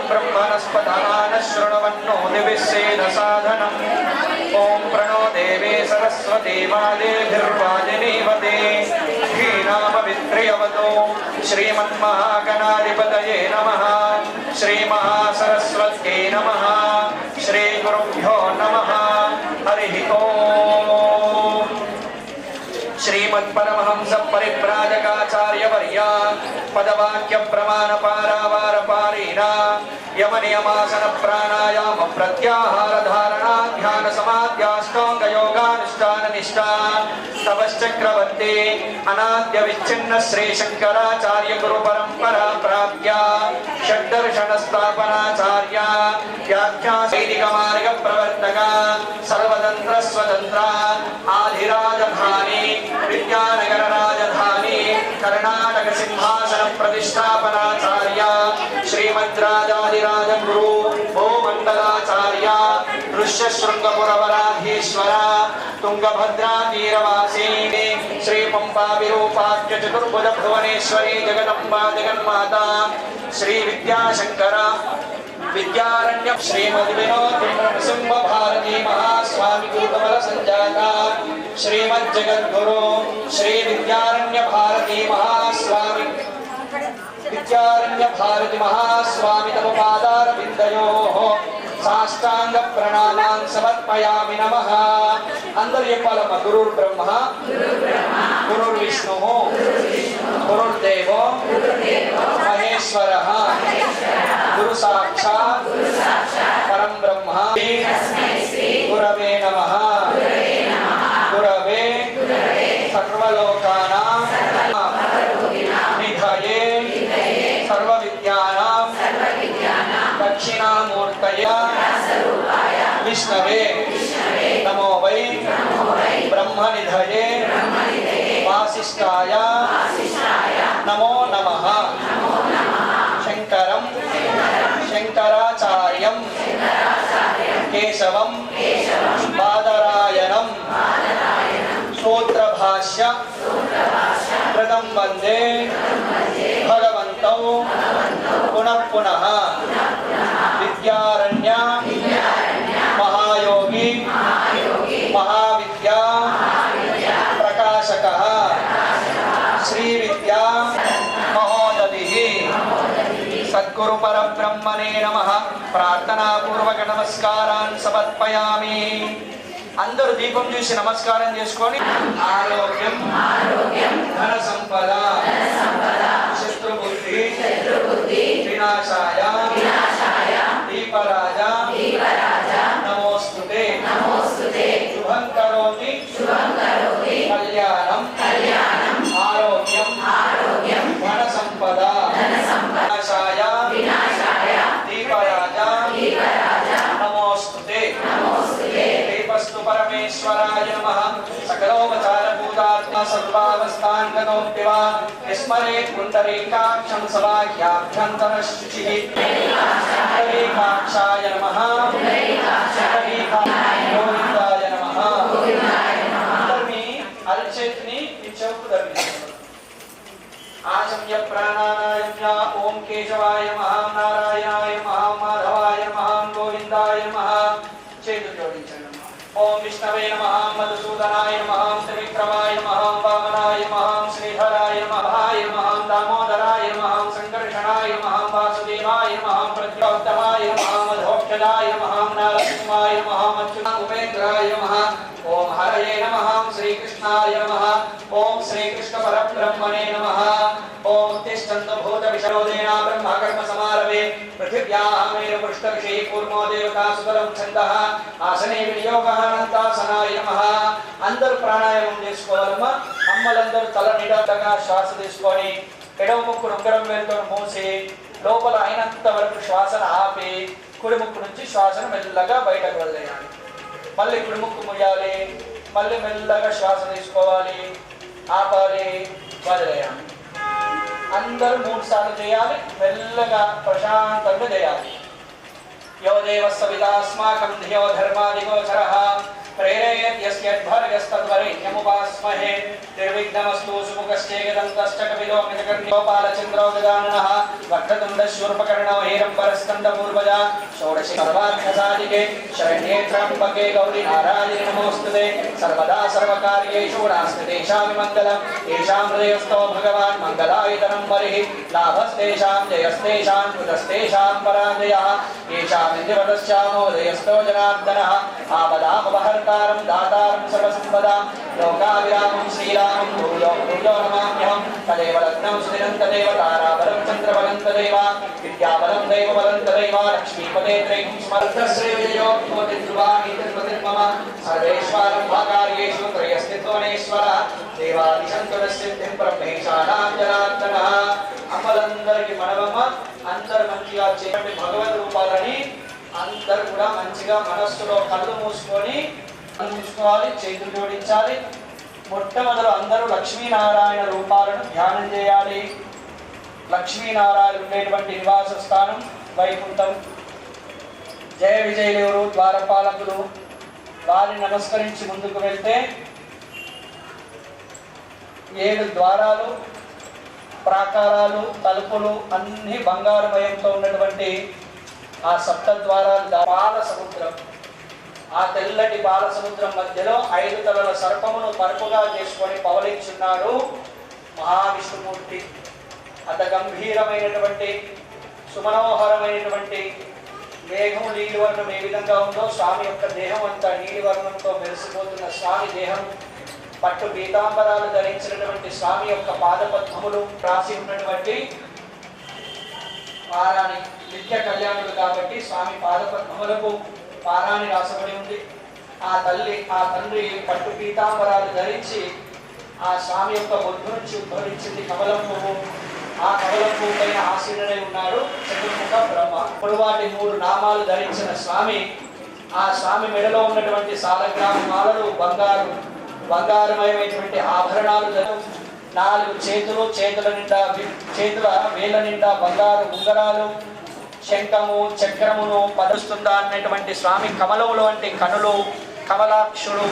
ब्रह्मणस्पदान शृण्वन्नो दिविश्चेदसाधनम् ॐ प्रणो देवे सरस्वती वादेभिर्वाजिनीवते धीनामवित्र्यवतो श्रीमन्महागणाधिपतये नमः श्रीमहासरस्वत्यै नमः श्रीगुरुभ्यो नमः हरिः ओम् श्रीमत्परमहंस परिव्राजकाचार्यवर्या पदवाक्य प्रमाण पारावार पारीणा यम नियमासन प्राणायाम प्रत्याहार धारणा ध्यान समाध्याष्टांग योगानुष्ठान निष्ठा तपश्चक्रवर्ती अनाद्य विच्छिन्न श्री शंकराचार्य गुरु परंपरा प्राप्य षड्दर्शन स्थापनाचार्य व्याख्या वैदिक मार्ग प्रवर्तक सर्वतंत्र स्वतंत्र आधिराजधानी विद्यानगर राजधानी कर्नाटक सिंहासन प्रतिष्ठापनाचार्य श्रीमद्राजाधिराज गुरु भूमंडलाचार्य दृश्य शृंगपुरवराधीश्वर तुंगभद्रा तीरवासी श्री पंपा विरूपाख्य चतुर्भुज भुवनेश्वरी जगदंबा जगन्माता श्री विद्याशंकर विद्यारण्य श्रीमद विनोद सिंह भारती महास्वामी गुरुकमल संजाता श्रीमद जगद्गुरु श्री विद्यारण्य भारती महास्वामी तम पादार बिंदयोः साष्टांग प्रणामान् समर्पयामि नमः अंदर చెప్పాలమ్మ గురుర్ బ్రహ్మ గురుర్ విష్ణు గురుర్ దేవో మహేశ్వరః గురు సాక్షాత్ పరం బ్రహ్మ గురవే నమః గురవే సర్వలోకానాం నిధయే सर्व विद्यानां दक्षिणामूर्तये विष्णवे नमो वै ब्रह्मनिधये वासिष्ठाय नमो नमः शंकरं शंकराचार्यं केशवं बादरायणं सूत्रभाष्य कृतं वन्दे भगवन्तौ पुनः पुनः विद्यारण्य महायोगी महाविद्या प्रकाशकः श्री विद्या महोदधिः सद्गुरु परब्रह्मणे नमः प्रार्थना पूर्वक नमस्कारान् समर्पयामि అందరూ దీపం చూసి నమస్కారం చేసుకొని ఆరోగ్యం ధన సంపద శత్రు బుద్ధి వినాశాయ దీపరాజ నమోస్తుతే శుభం కరోమి కళ్యాణం ఆరోగ్యం ధన సంపద వినాశాయ దీపరాజ నమోస్తుతే परमेश्वराय नमः सकलोपचार भूतात्मा सर्वावस्थान्गतोऽप्यवा स्मरेत् पुण्डरीकाक्षं सवाह्याभ्यन्तरशुचिः पुण्डरीकाक्षाय नमः गोविन्दाय नमः धर्मी अल्चेतनी विचौधर्मी आचम्य प्राणानायम्य ओम केशवाय नमः नारायणाय नमः माधवाय नमः गोविन्दाय नमः चेतु जोडिंचंడి ओम विष्णवे नमः मधुसूदनाय नमः त्रिविक्रमाय नमः वामनाय नमः श्रीधराय नमः दामोदराय नमः संकर्षणाय नमः वासुदेवाय नमः प्रद्योत्तमाय नमः मधोक्षदाय नमः नारसिंहाय नमः अच्युताय नमः ओम हरये नमः श्रीकृष्णाय नमः ओम श्रीकृष्ण परब्रह्मणे नमः ओम तिष्ठन्तु भूतविशरोधेन ब्रह्म कर्म समारभे पृथिव्यामेव पृष्ठविषये कूर्मो देवता सुबलं छन्दः आसने विनियोगः अनन्तासनाय नमः अंदर प्राणायामం చేసుకోవాలమ్మా అమ్మలందరూ తల నిటారుగా శ్వాస తీసుకొని ఎడమ ముక్కు రుంగరం వేలుతో మూసి లోపల అయినంత వరకు శ్వాసను ఆపి కుడి ముక్కు నుంచి శ్వాసను మెల్లగా బయటకు వదిలేయాలి మళ్ళీ కుడి ముక్కు ముయ్యాలి మళ్ళీ మెల్లగా శ్వాస తీసుకోవాలి ఆపాలి వదిలేయాలి అందరూ 3 సార్లు చేయాలి మెల్లగా ప్రశాంతంగా చేయాలి यो देवः सवितास्माकं धियो धर्मादिगोचरः प्रेरयेत् यस्यद्भर्गस्तद्वरेण्यमुपास्महे निर्विघ्नमस्तु सुमुखश्चेकदन्तश्च कपिलो मृतकर्ण्योपालचन्द्रो गजाननः वक्रतुण्डशूर्पकर्णो हेरम्बरस्कन्दपूर्वजा षोडशी सर्वार्थसाधिके शरण्ये त्र्यम्बके गौरी नारायणि नमोऽस्तुते सर्वदा सर्वकार्येषु नास्ति तेषां मङ्गलम् येषां हृदयस्थो भगवान् मङ्गलायतनं वरिः लाभस्तेषां जयस्तेषां कृतस्तेषां पराजयः येषां विद्यवतश्चामो हृदयस्थो जनार्दनः आपदामपहर्तारं दातारं सर्वसम्पदां लोकाभिरामं श्रीरामं भूयो भूयो नमाम्यहं तदेव लग्नं सुदिनं तदेव ताराबलं चन्द्रबलं तदेव विद्याबलं दैवबलं तदैव लक्ष्मीपदे त्रैगुं स्मर्तश्रेयो भवति ध्रुवाणि तिरुपतिर्मम सर्वेश्वरं भाकार्येषु त्रयस्थित्वनेश्वरः देवादिशन्तुरसिद्धिं ब्रह्मेशानां जनार्दनः అమ్మలందరికీ మనవమ్మ అందరు మంచిగా చేయండి భగవద్ రూపాలని అందరు కూడా మంచిగా మనస్సులో కళ్ళు మూసుకొని చూసుకోవాలి చేతులు జోడించాలి మొట్టమొదలు అందరూ లక్ష్మీనారాయణ రూపాలను ధ్యానం చేయాలి లక్ష్మీనారాయణ ఉండేటువంటి నివాస స్థానం వైకుంఠం జయ విజయదేవుడు ద్వారపాలకులు వారిని నమస్కరించి ముందుకు వెళ్తే 7 ద్వారాలు ప్రాకారాలు తలుపులు అన్ని బంగారుమయంతో ఉన్నటువంటి ఆ సప్త ద్వారాలు పాల సముద్రం ఆ తెల్లటి పాల సముద్రం మధ్యలో 5 తలల సర్పమును పరుపుగా చేసుకొని పవలించున్నాడు మహావిష్ణుమూర్తి అత గంభీరమైనటువంటి సుమనోహరమైనటువంటి మేఘం నీలివర్ణం ఏ విధంగా ఉందో స్వామి యొక్క దేహం అంతా నీలివర్ణంతో మెరిసిపోతున్న స్వామి దేహం పట్టు పీతాంబరాలు ధరించినటువంటి స్వామి యొక్క పాదపద్మములు రాసి ఉన్నటువంటి పారాణి నిత్య కళ్యాణులు కాబట్టి స్వామి పాదపద్మములకు పారాణి రాసబడి ఉంది ఆ తండ్రి పట్టు పీతాంబరాలు ధరించి ఆ స్వామి యొక్క బొడ్డు నుంచి ఉద్భవించింది కమలం పువ్వు ఆ కమలం పువ్వు పైన ఆసీనుడై ఉన్నాడు చతుర్ముఖ బ్రహ్మ పొడవాటి 3 నామాలు ధరించిన స్వామి ఆ స్వామి మెడలో ఉన్నటువంటి సాలగ్రామ మాలలు బంగారమయమైనటువంటి ఆభరణాలు 4 చేతుల వేళ్ళ నిండా బంగారు ఉంగరాలు శంఖము చక్రమును పరుస్తుందా అన్నటువంటి స్వామి కమలములు వంటి కనులు కమలాక్షుడు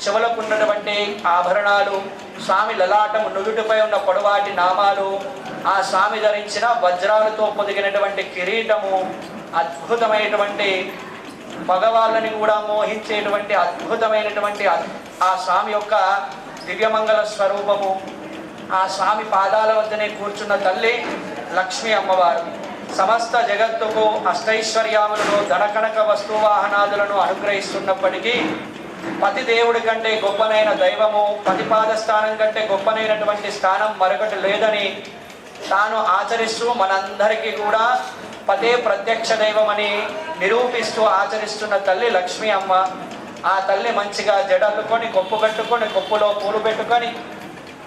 చెవులకు ఉన్నటువంటి ఆభరణాలు స్వామి లలాటము నుదుటిపై ఉన్న పొడవాటి నామాలు ఆ స్వామి ధరించిన వజ్రాలతో పొదిగినటువంటి కిరీటము అద్భుతమైనటువంటి మగవాళ్ళని కూడా మోహించేటువంటి అద్భుతమైనటువంటి ఆ స్వామి యొక్క దివ్యమంగళ స్వరూపము ఆ స్వామి పాదాల వద్దనే కూర్చున్న తల్లి లక్ష్మీ అమ్మవారు సమస్త జగత్తుకు అష్టైశ్వర్యాములను ధనకనక వస్తువాహనాదులను అనుగ్రహిస్తున్నప్పటికీ పతి దేవుడి కంటే గొప్పనైన దైవము పతిపాద స్థానం కంటే గొప్పనైనటువంటి స్థానం మరొకటి లేదని తాను ఆచరిస్తూ మనందరికీ కూడా పదే ప్రత్యక్ష దైవమని నిరూపిస్తూ ఆచరిస్తున్న తల్లి లక్ష్మీ అమ్మ ఆ తల్లి మంచిగా జడల్లుకొని కొప్పు కట్టుకొని కొప్పులో పూలు పెట్టుకొని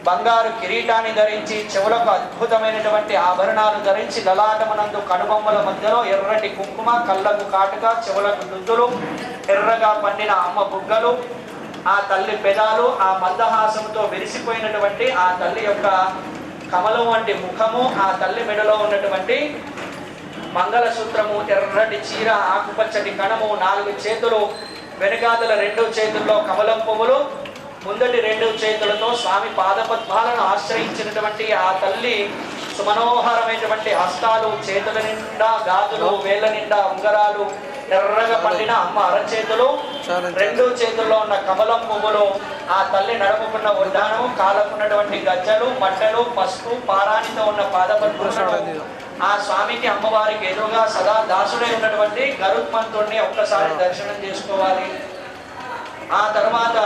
బంగారు కిరీటాన్ని ధరించి చెవులకు అద్భుతమైనటువంటి ఆభరణాలు ధరించి లలాటమునందు కనుబొమ్మల మధ్యలో ఎర్రటి కుంకుమ కళ్ళకు కాటుక చెవులకు దుద్దులు ఎర్రగా పండిన అమ్మ బుగ్గలు ఆ తల్లి పెదాలు ఆ మందహాసంతో విరిసిపోయినటువంటి ఆ తల్లి యొక్క కమలం వంటి ముఖము ఆ తల్లి మెడలో ఉన్నటువంటి మంగళసూత్రము ఎర్రటి చీర ఆకుపచ్చటి కణము 4 చేతులు వెనకాతల 2 చేతుల్లో కమలం పువ్వులు ముందటి 2 చేతులతో స్వామి పాదపద్మాలను ఆశ్రయించినటువంటి ఆ తల్లి సుమనోహరమైనటువంటి హస్తాలు చేతుల నిండా గాజులు వేళ్ళ నిండా ఉంగరాలు ఎర్రగా పండిన అమ్మ అరచేతులు 2 చేతుల్లో ఉన్న కమలం పువ్వులు ఆ తల్లి నడుముకున్న ఉద్దానం కాలకున్నటువంటి గజ్జలు మట్టలు పసుపు పారాణితో ఉన్న పాదపద్మాలు ఆ స్వామికి అమ్మవారికి ఎదురుగా సదా దాసుడై ఉన్నటువంటి గరుత్మంతుడిని ఒక్కసారి దర్శనం చేసుకోవాలి ఆ తర్వాత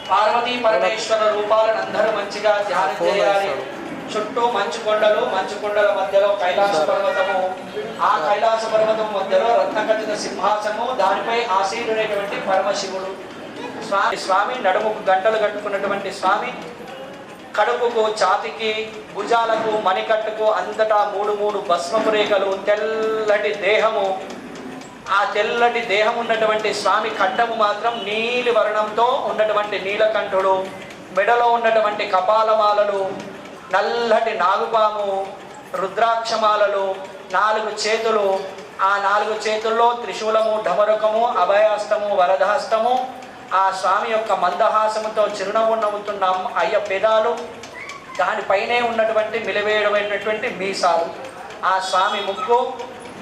పార్వతీ పరమేశ్వర రూపాలను అందరూ మంచిగా ధ్యానం చేయాలి చుట్టూ మంచు కొండల మధ్యలో కైలాస పర్వతము ఆ కైలాస పర్వతం మధ్యలో రత్నఖచిత సింహాసనము దానిపై ఆసీనుడైనటువంటి పరమశివుడు స్వామి నడుముకు గంటలు కట్టుకున్నటువంటి స్వామి కడుపుకు ఛాతికి భుజాలకు మణికట్టుకు అంతటా 3 భస్మపు రేఖలు తెల్లటి దేహము ఆ తెల్లటి దేహం ఉన్నటువంటి స్వామి కంఠము మాత్రం నీలి వర్ణంతో ఉన్నటువంటి నీలకంఠుడు మెడలో ఉన్నటువంటి కపాలమాలలు నల్లటి నాగుపాము రుద్రాక్షమాలలు 4 చేతులు ఆ 4 చేతుల్లో త్రిశూలము ఢమరుకము అభయహస్తము వరదహస్తము ఆ స్వామి యొక్క మందహాసముతో చిరునవ్వు నవ్వుతున్న అయ్య పెదాలు, దానిపైనే ఉన్నటువంటి మిలివేయడమైనటువంటి మీసాలు, ఆ స్వామి ముక్కు,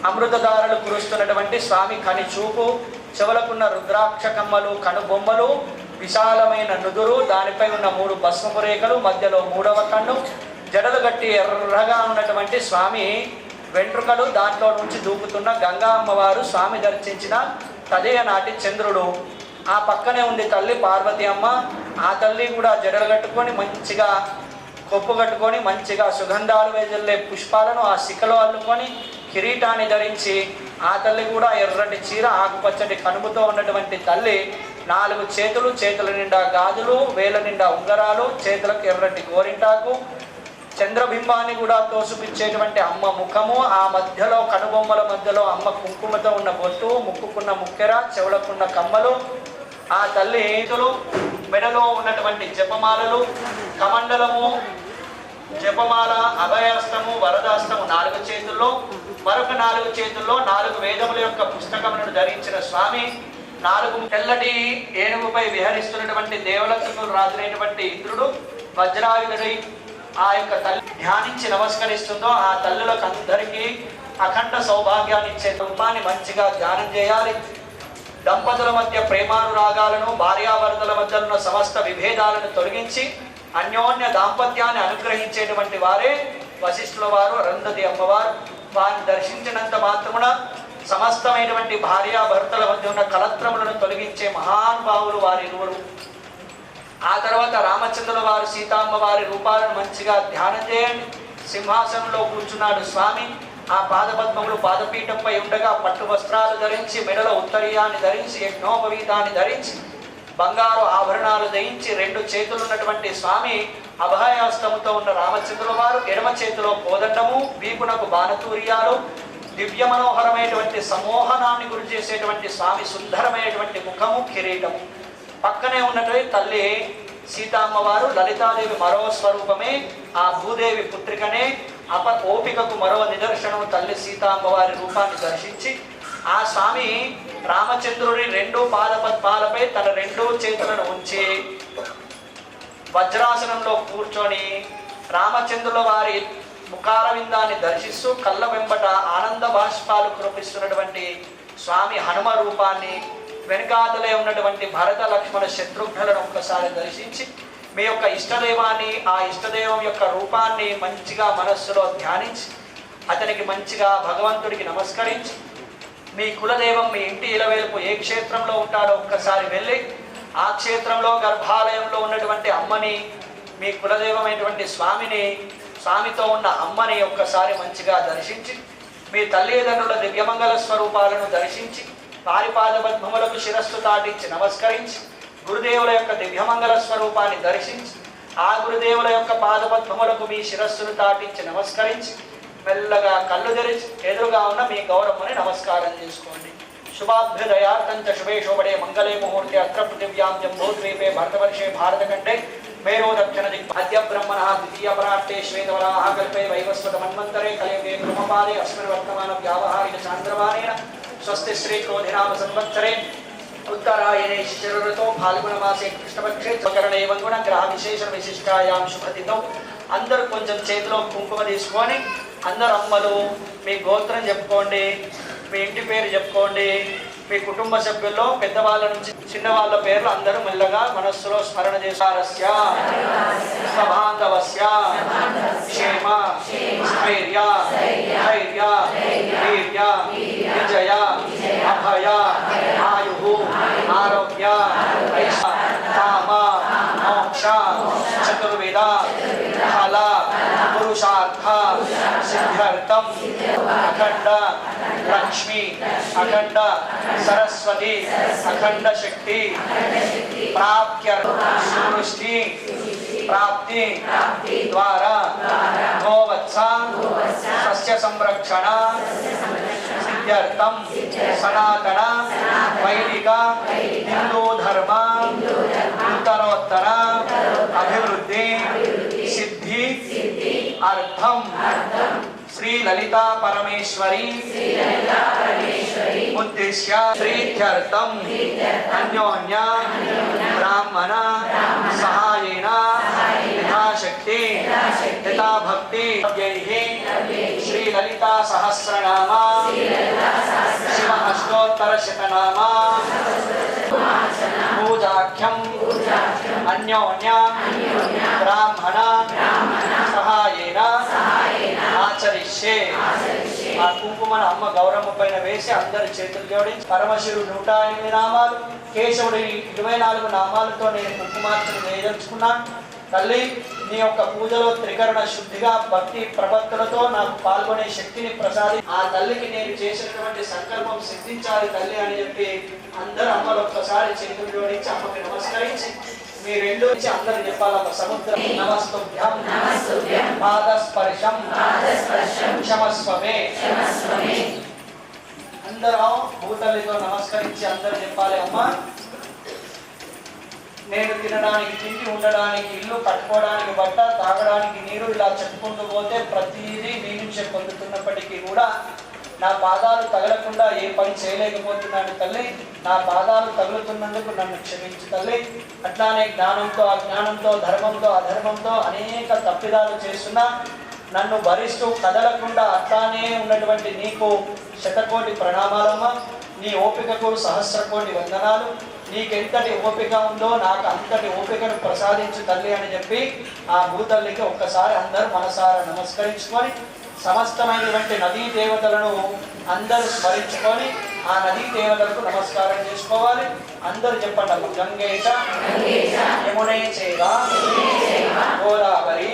అమృతధారలు కురుస్తున్నటువంటి స్వామి కని చూపు, చెవులకున్న రుద్రాక్ష కమ్మలు, కనుబొమ్మలు, విశాలమైన నుదురు, దానిపై ఉన్న 3 భస్మపు రేఖలు, మధ్యలో 3వ కన్ను, జడలు గట్టి ఎర్రగా ఉన్నటువంటి స్వామి వెంట్రుకలు, దాంట్లో నుంచి దూకుతున్న గంగా అమ్మవారు, స్వామి దర్శించిన తదయ నాటి చంద్రుడు. ఆ పక్కనే ఉంది తల్లి పార్వతి అమ్మ. ఆ తల్లి కూడా జడలు కట్టుకొని మంచిగా కొప్పు కట్టుకొని మంచిగా సుగంధాలు వెదజల్లే పుష్పాలను ఆ శిఖలో అల్లుకొని కిరీటాన్ని ధరించి, ఆ తల్లి కూడా ఎర్రటి చీర, ఆకుపచ్చటి కనుముతో ఉన్నటువంటి తల్లి. 4 చేతులు, చేతుల నిండా గాజులు, వేల నిండా ఉంగరాలు, చేతులకు ఎర్రటి గోరింటాకు, చంద్రబింబాన్ని కూడా తోసుపిచ్చేటువంటి అమ్మ ముఖము, ఆ మధ్యలో కనుబొమ్మల మధ్యలో అమ్మ కుంకుమతో ఉన్న బొట్టు, ముక్కుకున్న ముక్కెర, చెవులకున్న కమ్మలు, ఆ తల్లి చేతులు, మెడలో ఉన్నటువంటి జపమాలలు, కమండలము, జపమాల, అభయాస్తము, వరదాస్తము 4 చేతుల్లో, మరొక 4 చేతుల్లో 4 వేదముల యొక్క పుస్తకములను ధరించిన స్వామి, 4 తెల్లటి ఏనుగుపై విహరిస్తున్నటువంటి దేవలక్ష్ములు రాజులైనటువంటి ఇంద్రుడు వజ్రాయుధుడై ఆ యొక్క తల్లి ధ్యానించి నమస్కరిస్తుందో ఆ తల్లులకు అందరికీ అఖండ సౌభాగ్యాన్ని ఇచ్చే రూపాన్ని మంచిగా ధ్యానం చేయాలి. దంపతుల మధ్య ప్రేమానురాగాలను, భార్యాభర్తల మధ్య ఉన్న సమస్త విభేదాలను తొలగించి అన్యోన్య దాంపత్యాన్ని అనుగ్రహించేటువంటి వారే వశిష్ఠుల వారు, అరుంధతి అమ్మవారు. వారిని దర్శించినంత మాత్రమున సమస్తమైనటువంటి భార్యాభర్తల మధ్య ఉన్న కలత్రములను తొలగించే మహానుభావులు వారిరువురు. ఆ తర్వాత రామచంద్రుల వారు, సీతామ్మ వారి రూపాలను మంచిగా ధ్యానం చేయండి. సింహాసనంలో కూర్చున్నాడు స్వామి. ఆ పాదపద్మములు పాదపీఠంపై ఉండగా పట్టు వస్త్రాలు ధరించి, మెడలో ఉత్తరీయాన్ని ధరించి, యజ్ఞోపవీతాన్ని ధరించి, బంగారు ఆభరణాలు ధరించి 2 చేతులు ఉన్నటువంటి స్వామి అభయాస్తముతో ఉన్న రామచంద్రుల వారు, ఎడమ చేతిలో కోదండము, వీపునకు బాణతూర్యాలు, దివ్య మనోహరమైనటువంటి సమోహనాన్ని గురి చేసేటువంటి స్వామి సుందరమైనటువంటి ముఖము, కిరీటము. పక్కనే ఉన్నటువంటి తల్లి సీతామ్మవారు, లలితాదేవి మరో స్వరూపమే, ఆ భూదేవి పుత్రికనే, ఓపికకు మరో నిదర్శనము తల్లి సీతామ్మవారి రూపాన్ని దర్శించి, ఆ స్వామి రామచంద్రుడి 2 పాదపద్మాలపై తన 2 చేతులను ఉంచి వజ్రాసనంలో కూర్చొని రామచంద్రుల వారి ముఖారవిందాన్ని దర్శిస్తూ కళ్ళ వెంబట ఆనంద బాష్పాలు కురిపిస్తున్నటువంటి స్వామి హనుమ రూపాన్ని, వెనుకాతలే ఉన్నటువంటి భరత లక్ష్మణ శత్రుఘ్నులను ఒక్కసారి దర్శించి మీ యొక్క ఇష్టదైవాన్ని, ఆ ఇష్టదైవం యొక్క రూపాన్ని మంచిగా మనస్సులో ధ్యానించి అతనికి మంచిగా భగవంతుడికి నమస్కరించి, మీ కులదైవం మీ ఇంటి ఇలవేలుపు ఏ క్షేత్రంలో ఉంటాడో ఒక్కసారి వెళ్ళి ఆ క్షేత్రంలో గర్భాలయంలో ఉన్నటువంటి అమ్మని, మీ కులదైవమైనటువంటి స్వామిని, స్వామితో ఉన్న అమ్మని ఒక్కసారి మంచిగా దర్శించి, మీ తల్లిదండ్రుల దివ్యమంగళ స్వరూపాలను దర్శించి వారి పాదపద్మములకు శిరస్సు తాటించి నమస్కరించి, గురుదేవుల యొక్క దివ్యమంగళ స్వరూపాన్ని దర్శించి ఆ గురుదేవుల యొక్క పాదపద్మములకు మీ శిరస్సును తాటించి నమస్కరించి మెల్లగా కళ్ళు తెరిచి ఎదురుగా ఉన్న మీ గౌరమ్మని నమస్కారం చేసుకోండి. శుభాభ్యుదయార్థంచ శుభే శోభడే మంగళే ముహూర్తే అత్ర పృథివ్యాం జంబూద్వీపే భరతవర్షే భారతఖండే మేరో దక్షిణ దిగ్భాద్య బ్రహ్మణ ద్వితీయ పరాష్టే శ్వేతవరాహ కల్పే వైవస్వత మన్వంతరే కలియుగే బ్రహ్మపాదే అస్మిన్ వర్తమాన వ్యావహారిక చాంద్రమానేన స్వస్తి శ్రీ క్రోధినామ సంవత్సరే ఉత్తరాయణే శిశిరఋతో ఫాల్గుణమాసే కృష్ణపక్షే స్వకరణే వంగుణ గ్రహ విశేష విశిష్టాయాం శుభతిథౌ. అందరూ కొంచెం చేతిలో కుంకుమ తీసుకొని అందరు అమ్మలు మీ గోత్రం చెప్పుకోండి, మీ ఇంటి పేరు చెప్పుకోండి. మీ కుటుంబ సభ్యుల్లో పెద్దవాళ్ళ నుంచి చిన్నవాళ్ళ పేర్లు అందరూ మెల్లగా మనస్సులో స్మరణ చేశారస్య స్వబాంధవస్య క్షేమ స్థైర్య ధైర్య వీర్య విజయ అభయ ఆయు ఆరోగ్య కామ మోక్ష చతుర్విధ ఫల పురుషార్థ సిద్ధ్యర్థం అఖండ లక్ష్మి అఖండ సరస్వతి అఖండ శక్తి ప్రాప్త్య సువృష్టి ప్రాప్తి ద్వారా గోవత్స సస్య సంరక్షణ సిద్ధ్యర్థం సనాతన వైదిక హిందూ ధర్మ ఉత్తరోత్తర అభివృద్ధి సిద్ధి అర్థం శ్రీ ललिता परमेश्वरी उद्देश्य प्रीत्यर्थम अन्योन्य ब्राह्मण सहायेन यथाशक्ति यथा भक्ति श्री ललिता सहस्रनाम शिव अष्टोत्तर शतनाम पूजाख्यम अन्योन्य ब्राह्मण सहायेन ఆచరిష్యే. ఆ కుంకుమను అమ్మ గౌరమ్మ పైన వేసి అందరి చేతులు జోడించి పరమశివుడు 108 నామాలు, కేశవుడి 24 నామాలతో నేను కుంకుమార్చన వేయదలుచుకున్నాను. తల్లి, నీ యొక్క పూజలో త్రికరణ శుద్ధిగా భక్తి ప్రపత్తులతో నాకు పాల్గొనే శక్తిని ప్రసాది. ఆ తల్లికి నేను చేసినటువంటి సంకల్పం సిద్ధించాలి తల్లి అని చెప్పి అందరు అమ్మలు ఒక్కసారి చేతులు జోడించి అమ్మకి నమస్కరించి మీ రెండు అందరు చెప్పాలమ్మ. సముద్రం నమస్తుభ్యం పాదస్పర్శం క్షమస్వమే. అందరూ భూతల్లితో నమస్కరించి అందరు చెప్పాలి, అమ్మ నేను తినడానికి తిండి, ఉండడానికి ఇల్లు, కట్టుకోవడానికి బట్ట, తాగడానికి నీరు, ఇలా చెప్పుకుంటూ పోతే ప్రతిదీ నీ నుంచే పొందుతున్నప్పటికీ కూడా నా పాదాలు తగలకుండా ఏ పని చేయలేకపోతున్నాను తల్లి. నా పాదాలు తగులుతున్నందుకు నన్ను క్షమించు తల్లి. అట్లానే జ్ఞానంతో, అజ్ఞానంతో, ధర్మంతో, అధర్మంతో అనేక తప్పిదాలు చేస్తున్నా నన్ను భరిస్తూ కదలకుండా అట్లానే ఉన్నటువంటి నీకు శతకోటి ప్రణామాలమ్మ. నీ ఓపికకు సహస్రకోటి వందనాలు. నీకెంతటి ఓపిక ఉందో నాకు అంతటి ఓపికను ప్రసాదించు తల్లి అని చెప్పి ఆ భూతల్లికి ఒక్కసారి అందరూ మనసారా నమస్కరించుకొని సమస్తమైనటువంటి నదీ దేవతలను అందరూ స్మరించుకొని ఆ నదీ దేవతలకు నమస్కారం చేసుకోవాలి. అందరూ చెప్పండి, గంగేచ యమునే చైవ గోదావరి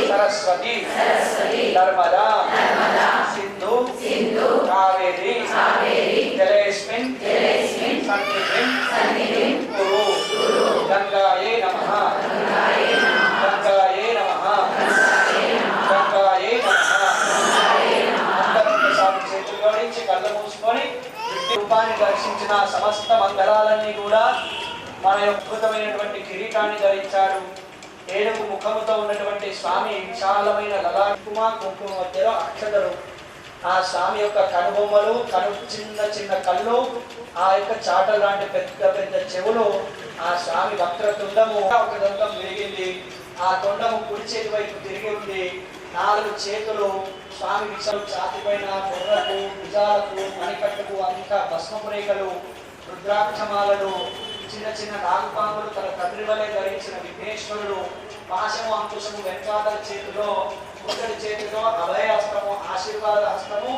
సరస్వతి నర్మదా సింధు కావేరి జలేస్మిన్ సన్నిధిం కురు. గంగాయే నమః గంగాయే నమః గంగాయే నమః. అందరూ ఒకసారి చేతులు జోడించి కళ్ళు మూసుకొని రూపాన్ని దర్శించిన సమస్త మంగళాలన్నీ కూడా మన అద్భుతమైనటువంటి కిరీటాన్ని ధరించాడు. ఏనుగు ముఖముతో ఉన్నటువంటి స్వామి విశాలమైన లలాకుమ కుంకుమ మధ్యలో అక్షతలు, ఆ స్వామి యొక్క కనుబొమ్మలు, చిన్న చిన్న కళ్ళు, ఆ యొక్క చాట లాంటి పెద్ద పెద్ద చెవులు, ఆ స్వామి వక్రతుండము, ఒక దంతం విరిగింది, ఆ తొండము కుడి చేతి వైపు తిరిగి ఉంది. 4 చేతులు స్వామి విషయం ఛాతిపైన, బుర్రకు, భుజాలకు, మణికట్టుకు అంతా భస్మపు రేఖలు, రుద్రాక్షమాలలు, చిన్న చిన్న నాగుపాములు తన తండ్రి వలె ధరించిన విఘ్నేశ్వరుడు, పాశము అంకుశము వెంకాటల చేతిలో, కుక్కడి చేతిలో అభయ హస్తము ఆశీర్వాద హస్తము,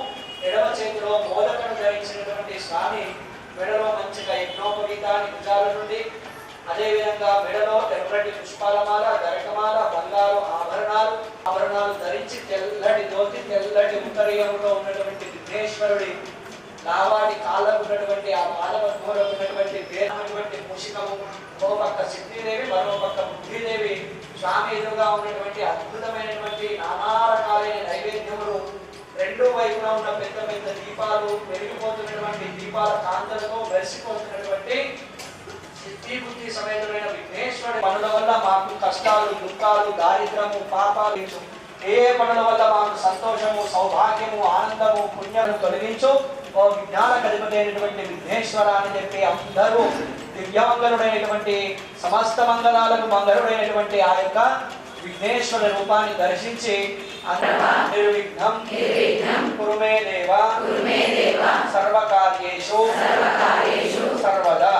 ఎడమ చేతిలో మోదకను ధరించినటువంటి స్వామి మెడలో మంచిగా యజ్ఞోపవీతాన్ని భుజాల నుండి, అదేవిధంగా మెడలో ఎర్రటి పుష్పాలమాల, గరకమాల, బంగారు ఆభరణాలు ధరించి తెల్లటి ధోతి, తెల్లటి ఉత్తరీయంలో ఉన్నటువంటి విఘ్నేశ్వరుడి లావాడి కాళ్ళకు ఉన్నటువంటి ఆ పాదపద్మంలో ఉన్నటువంటి వేదమైనటువంటి మూషికము, ఓ పక్క సిద్ధిదేవి, మరో పక్క బుద్ధిదేవి, స్వామి ఎదురుగా ఉన్నటువంటి అద్భుతమైనటువంటి నానా రకాలైన నైవేద్యములు, 2 వైపులా ఉన్న పెద్ద పెద్ద దీపాలు, వెలిగిపోతున్నటువంటి దీపాల కాంతలతో వెలిసిపోతున్నటువంటి సిద్ధి బుద్ధి సమేతమైన విఘ్నేశ్వరుడి పనుల వల్ల మాకు కష్టాలు, దుఃఖాలు, దారిద్రము, పాపాలు, ఏ పనుల వల్ల మాకు సంతోషము, సౌభాగ్యము, ఆనందము, పుణ్యము తొలగించు. ఓ విజ్ఞాన కధిపతైనటువంటి విఘ్నేశ్వర అని చెప్పి అందరూ దివ్యమంగళుడైనటువంటి సమస్త మంగళాలకు మంగళుడైనటువంటి ఆ యొక్క విఘ్నేశ్వర రూపాన్ని దర్శించి నిర్విఘ్నం కురుమే దేవ సర్వకార్యేషు సర్వదా.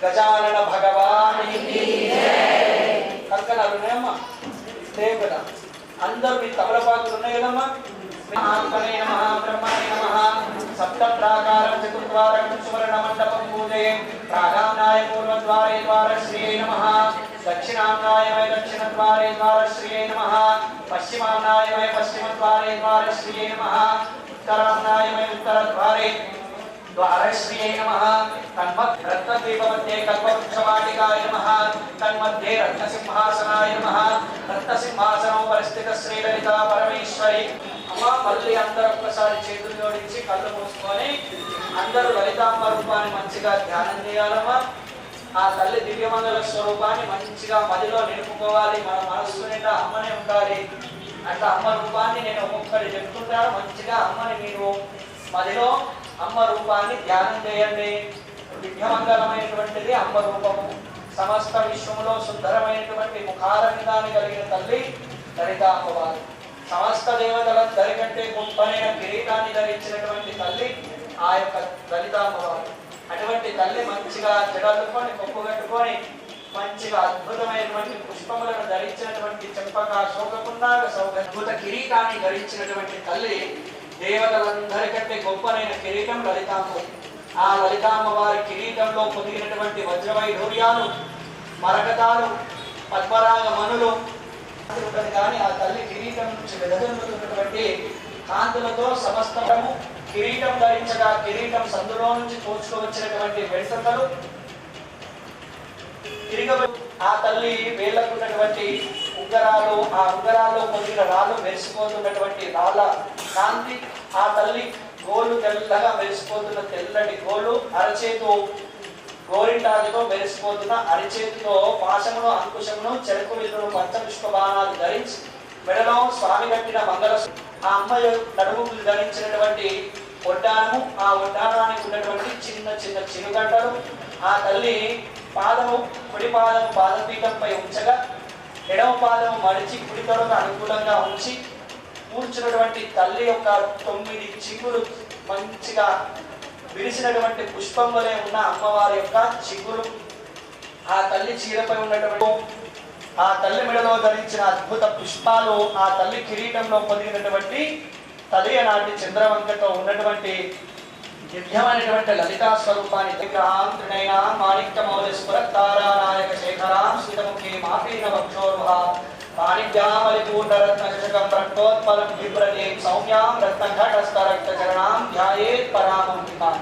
గజానన భగవానికి కంకణాలు ఉన్నాయమ్మా, లేవు కదా? అందరూ మీ తమలపాకులు ఉన్నాయి కదమ్మా. ఆత్మనే నమః బ్రహ్మణే నమః సప్తప్రాకారం చతుర్ద్వారం సువర్ణ మండపం పూజయే. ప్రాగామ్నాయ పూర్వద్వారే ద్వారశ్రీయే నమః, దక్షిణామ్నాయ వై దక్షిణద్వారే ద్వారశ్రీయే నమః, పశ్చిమామ్నాయ వై పశ్చిమద్వారే ద్వారశ్రీయే నమః, ఉత్తరామ్నాయ వై ఉత్తరద్వారే ద్వారశ్రీయే నమః. తన్మధ్య రత్నదీపమధ్యే కల్పవృక్షవాటికాయ నమః, తన్మధ్యే రత్నసింహాసనాయ నమః. రత్నసింహాసనం పరిస్థిత శ్రీలలితా పరమేశ్వరి. అమ్మ మళ్ళీ అందరూ ఒక్కసారి చేతులు జోడించి కళ్ళు మూసుకొని అందరూ లలితాంబ రూపాన్ని మంచిగా ధ్యానం చేయాలమ్మా. ఆ తల్లి దివ్యమంగళ స్వరూపాన్ని మంచిగా మదిలో నిలుపుకోవాలి. మన మనస్సు నిండా అమ్మనే ఉండాలి. అట్లా అమ్మ రూపాన్ని నేను ఒక్కొక్కటి చెప్తుంటాను. మంచిగా అమ్మని మీరు మదిలో అమ్మ రూపాన్ని ధ్యానం చేయండి. దివ్యమంగళమైనటువంటిది అమ్మ రూపము. సమస్త విశ్వములో సుందరమైనటువంటి ముఖారంగాన్ని కలిగిన తల్లి లలితా అమ్మవారు. సమస్త దేవతలందరి కంటే గొప్పనైన కిరీటాన్ని ధరించినటువంటి తల్లి ఆ యొక్క లలితా అమ్మవారు. అటువంటి తల్లి మంచిగా జడలుకొని కొప్పు కట్టుకొని మంచిగా అద్భుతమైనటువంటి పుష్పములను ధరించినటువంటి చెంపక శోకపున్నాగ అద్భుత కిరీటాన్ని ధరించినటువంటి తల్లి దేవతలందరికంటే గొప్పనైన కిరీటం లలితాంబ. ఆ లలితామ్మవారి కిరీటంలో పొదిగినటువంటి వజ్రవైఢూర్యాలు, మరకతాలు, పద్మరాగ మనులు ఉంటుంది. కానీ ఆ తల్లి కిరీటం నుంచి వెదజల్లుతున్నటువంటి కాంతులతో సమస్తము కిరీటం ధరించగా కిరీటం సందులో నుంచి తోచుకువచ్చినటువంటి వెంట్రుకలు తిరిగబడి ఆ తల్లి వేళ్లకున్నటువంటి ఉంగరాలు, ఆ ఉంగరాల్లో పొందిన రాళ్ళు మెరిసిపోతున్నటువంటి రాళ్ళ కాంతి, ఆ తల్లి గోలు తెల్లగా మెరిసిపోతున్న తెల్లటి గోలు, అరచేతు గోరింటాలతో మెరిసిపోతున్న అరిచేతితో పాశమును, అంకుశమును, చెరుకు విధులు, పంచపుష్ప బాణాలు ధరించి మెడలో స్వామి కట్టిన మంగళ ఆ అమ్మాయి నడుములు ధరించినటువంటి ఒడ్డానము, ఆ ఒడ్డానానికి ఉన్నటువంటి చిన్న చిన్న చిరుగంటలు, ఆ తల్లి పాదము కుడి పాదము పాదపీఠంపై ఉంచగా ఎడమ పాదము మడిచి కుడి తొడకు అనుకూలంగా ఉంచి కూర్చున్నటువంటి తల్లి యొక్క 9 చిగురు మంచిగా విరిసినటువంటి పుష్పం వలె ఉన్న అమ్మవారి యొక్క చిగురు, ఆ తల్లి చీరపై ఉన్నటువంటి ఆ తల్లి మెడలో ధరించిన అద్భుత పుష్పాలు, ఆ తల్లి కిరీటంలో పొందినటువంటి తదియ నాటి చంద్రవంకతో ఉన్నటువంటి దివ్యమైనటువంటి లలితా స్వరూపాన్ని విగ్రహాం త్రినయనాం మాణిక్యమౌళి స్ఫురత్తారానాయక శేఖరాం శ్రీతముఖి మాపీన వక్షోర్వః పాణిభ్యామలిపూర్ణరత్న శశకం రక్తోత్పలం విప్రదేం సౌమ్యాం రత్నఘటస్థరక్తచరణాం ధ్యాయేత్ పరామంబికాం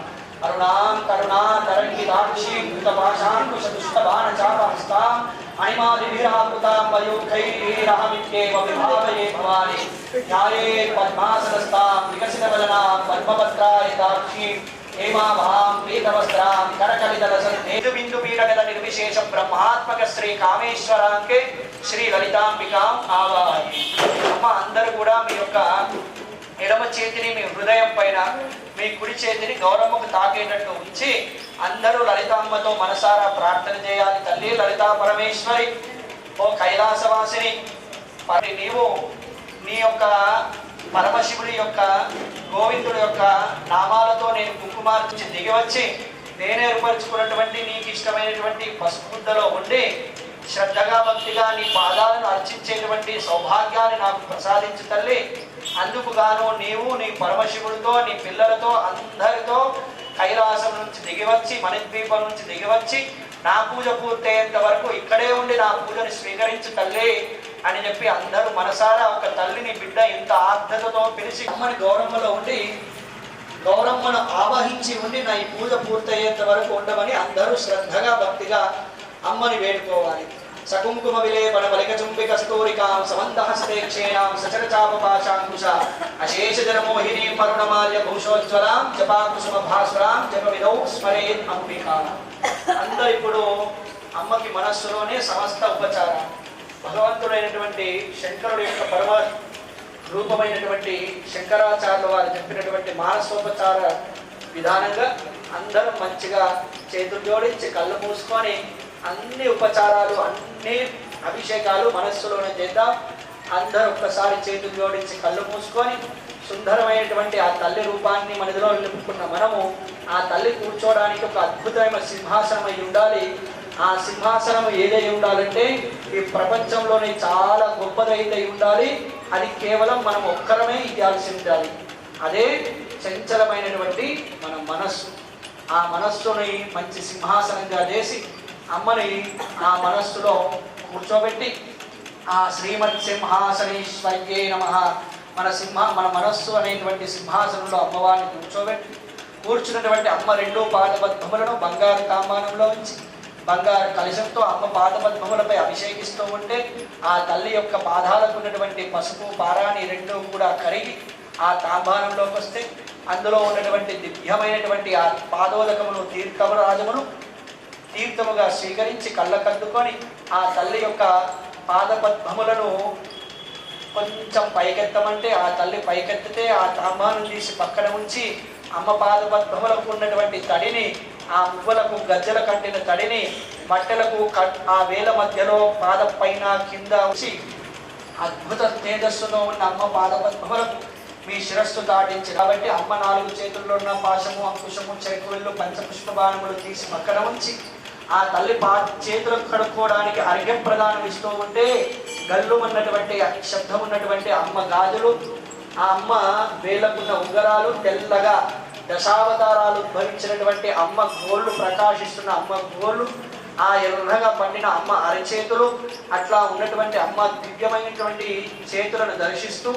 అరుణాం కరుణాతరంగితాక్షీం కృతపాశాంకుశదుష్టబాణచాపహస్తాం అణిమాదిభిరావృతాం మయూఖైరహమిత్యేవ విభావయే భవాని ధ్యాయేత్ పద్మాసనస్తాం వికసితవదనాం పద్మపత్రాయతాక్షీం హేమాభాం పీతవస్త్రాం కరకలితలసన్నేదు బిందు పీడగల నిర్విశేష బ్రహ్మాత్మక శ్రీ కామేశ్వరాంకే శ్రీ లలితాంబికాం ఆవాహి. అమ్మ అందరూ కూడా మీ యొక్క ఎడమ చేతిని మీ హృదయం పైన, మీ కుడి చేతిని గౌరమ్మకు తాకేటట్టు ఉంచి అందరూ లలితామ్మతో మనసారా ప్రార్థన చేయాలి. తల్లి లలితా పరమేశ్వరి, ఓ కైలాసవాసిని, మరి నీవు నీ యొక్క పరమశివుడి యొక్క గోవిందుడి యొక్క నామాలతో నేను కుంకుమార్చి దిగివచ్చి నేనే ఏర్పరచుకున్నటువంటి నీకు ఇష్టమైనటువంటి పసుపుద్దలో ఉండి శ్రద్ధగా భక్తిగా నీ పాదాలను అర్చించేటువంటి సౌభాగ్యాన్ని నాకు ప్రసాదించు తల్లి. అందుకు గాను నీవు నీ పరమశివుడితో నీ పిల్లలతో అందరితో కైలాసం నుంచి దిగివచ్చి మణిద్వీపం నుంచి దిగివచ్చి నా పూజ పూర్తయ్యేంత వరకు ఇక్కడే ఉండి నా పూజని స్వీకరించు తల్లి అని చెప్పి అందరూ మనసారా ఒక తల్లిని బిడ్డ ఇంత ఆర్ద్రతతో పిలిచి అమ్మని గౌరమ్మలో ఉండి గౌరమ్మను ఆవహించి ఉండి నా ఈ పూజ పూర్తయ్యేంత వరకు ఉండమని అందరూ శ్రద్ధగా భక్తిగా అమ్మని వేడుకోవాలి. సకుంకుమ విలేపన బలిక చుంబిక స్తూరికాం సమంతహస్తే క్షేణాం సచరచాపపాశాంకుశ అశేష జనమోహినీం పరుణమాల్య భూషోజ్వలాం జపాకుసుమ భాస్వరాం జప విధౌ స్మరేత్ అంబికా. అందరూ ఇప్పుడు అమ్మకి మనస్సులోనే సమస్త ఉపచారం భగవంతుడైనటువంటి శంకరుడు యొక్క పరమ రూపమైనటువంటి శంకరాచార్యుల వారు చెప్పినటువంటి మానసోపచార విధానంగా అందరూ మంచిగా చేతులు జోడించి కళ్ళు మూసుకొని అన్ని ఉపచారాలు అన్ని అభిషేకాలు మనస్సులోనే చేద్దాం. అందరూ ఒక్కసారి చేతులు జోడించి కళ్ళు మూసుకొని సుందరమైనటువంటి ఆ తల్లి రూపాన్ని మనదిలో నిలుపుకున్న మనము ఆ తల్లి కూర్చోవడానికి ఒక అద్భుతమైన సింహాసనం అయి ఉండాలి. ఆ సింహాసనం ఏదై ఉండాలంటే ఈ ప్రపంచంలోనే చాలా గొప్పదైతే ఉండాలి. అది కేవలం మనం ఒక్కరమే ఇవ్వాల్సి ఉండాలి. అదే చంచలమైనటువంటి మన మనస్సు. ఆ మనస్సుని మంచి సింహాసనంగా చేసి అమ్మని ఆ మనస్సులో కూర్చోబెట్టి ఆ శ్రీమత్ సింహాసనేశ్వర్యే నమః మన మనస్సు అనేటువంటి సింహాసనంలో అమ్మవారిని కూర్చున్నటువంటి అమ్మ 2 పాదపద్మములను బంగారు తాంబానంలో ఉంచి బంగారు కలశంతో అమ్మ పాదపద్మములపై అభిషేకిస్తూ ఉంటే ఆ తల్లి యొక్క పాదాలకు ఉన్నటువంటి పసుపు పారాని 2 కూడా కరిగి ఆ తాంబానంలోకి వస్తే అందులో ఉన్నటువంటి దివ్యమైనటువంటి ఆ పాదోదకమును తీర్థరాజమును తీర్థముగా స్వీకరించి కళ్ళకద్దుకొని ఆ తల్లి యొక్క పాదపద్మములను కొంచెం పైకెత్తమంటే ఆ తల్లి పైకెత్తితే ఆ తాంబాను తీసి పక్కన ఉంచి అమ్మ పాదపద్మములకు ఉన్నటువంటి తడిని, ఆ మువ్వలకు గజ్జల కంటిన తడిని మట్టెలకు ఆ వేల మధ్యలో పాద పైన కింద ఉంచి అద్భుత తేజస్సులో ఉన్న అమ్మ పాదపద్మములకు మీ శిరస్సు దాటించి, కాబట్టి అమ్మ 4 చేతుల్లో ఉన్న పాశము, అంకుశము, చెరుకువిల్లు, పంచపుష్ప బాణములు తీసి పక్కన ఉంచి ఆ తల్లి చేతులకు కడుక్కోవడానికి అర్ఘ్య ప్రదానం ఇస్తూ ఉంటే గల్లుమన్నటువంటి శబ్దం ఉన్నటువంటి అమ్మ గాజులు, ఆ అమ్మ వేలకున్న ఉంగరాలు తెల్లగా దశావతారాలు ఉద్భవించినటువంటి అమ్మ గోళ్ళు, ప్రకాశిస్తున్న అమ్మ గోళ్ళు, ఆ ఎర్రగా పండిన అమ్మ అరచేతులు, అట్లా ఉన్నటువంటి అమ్మ దివ్యమైనటువంటి చేతులను దర్శిస్తూ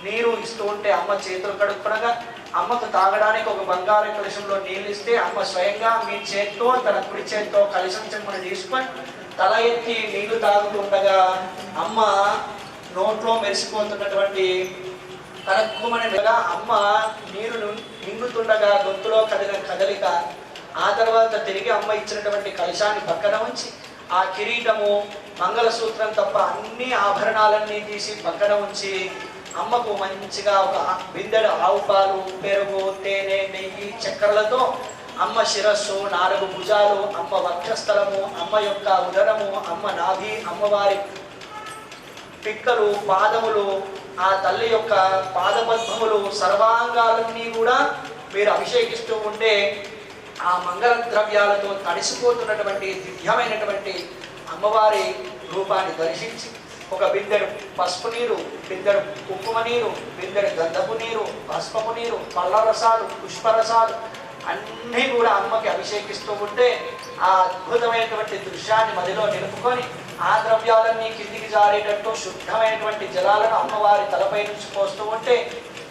నీరు ఇస్తూ ఉంటే అమ్మ చేతులు కడుక్కునగా అమ్మకు తాగడానికి ఒక బంగారు కలశంలో నీళ్ళు ఇస్తే అమ్మ స్వయంగా మీ చేత్తో తన కుడి చేత్తో కలశం చెమ్మని తీసుకొని తల ఎత్తి నీళ్లు తాగుతుండగా అమ్మ నోట్లో మెరిసిపోతున్నటువంటి కడుక్కుమనిగా అమ్మ నీరును మింగుతుండగా గొంతులో కదలిక, ఆ తర్వాత తిరిగి అమ్మ ఇచ్చినటువంటి కలశాన్ని పక్కన ఉంచి ఆ కిరీటము, మంగళసూత్రం తప్ప అన్ని ఆభరణాలన్నీ తీసి పక్కన ఉంచి అమ్మకు మంచిగా ఒక బిందెడు ఆవు పాలు, పెరుగు, తేనె, నెయ్యి, చక్కెరలతో అమ్మ శిరస్సు, 4 భుజాలు, అమ్మ వక్షస్థలము, అమ్మ యొక్క ఉదరము, అమ్మ నాభి, అమ్మవారి పిక్కలు, పాదములు, ఆ తల్లి యొక్క పాదపద్మములు, సర్వాంగాలన్నీ కూడా మీరు అభిషేకిస్తూ ఉంటే ఆ మంగళ ద్రవ్యాలతో తడిసిపోతున్నటువంటి దివ్యమైనటువంటి అమ్మవారి రూపాన్ని దర్శించి ఒక బిందెడు పసుపు నీరు, బిందెడు కుంకుమ నీరు, బిందెడు గంధపు నీరు, పసుపపు నీరు, పళ్ళ రసాలు, పుష్పరసాలు అన్నీ కూడా అమ్మకి అభిషేకిస్తూ ఉంటే ఆ అద్భుతమైనటువంటి దృశ్యాన్ని మదిలో నిలుపుకొని ఆ ద్రవ్యాలన్నీ కిందికి జారేటట్టు శుద్ధమైనటువంటి జలాలను అమ్మవారి తలపై నుంచి పోస్తూ ఉంటే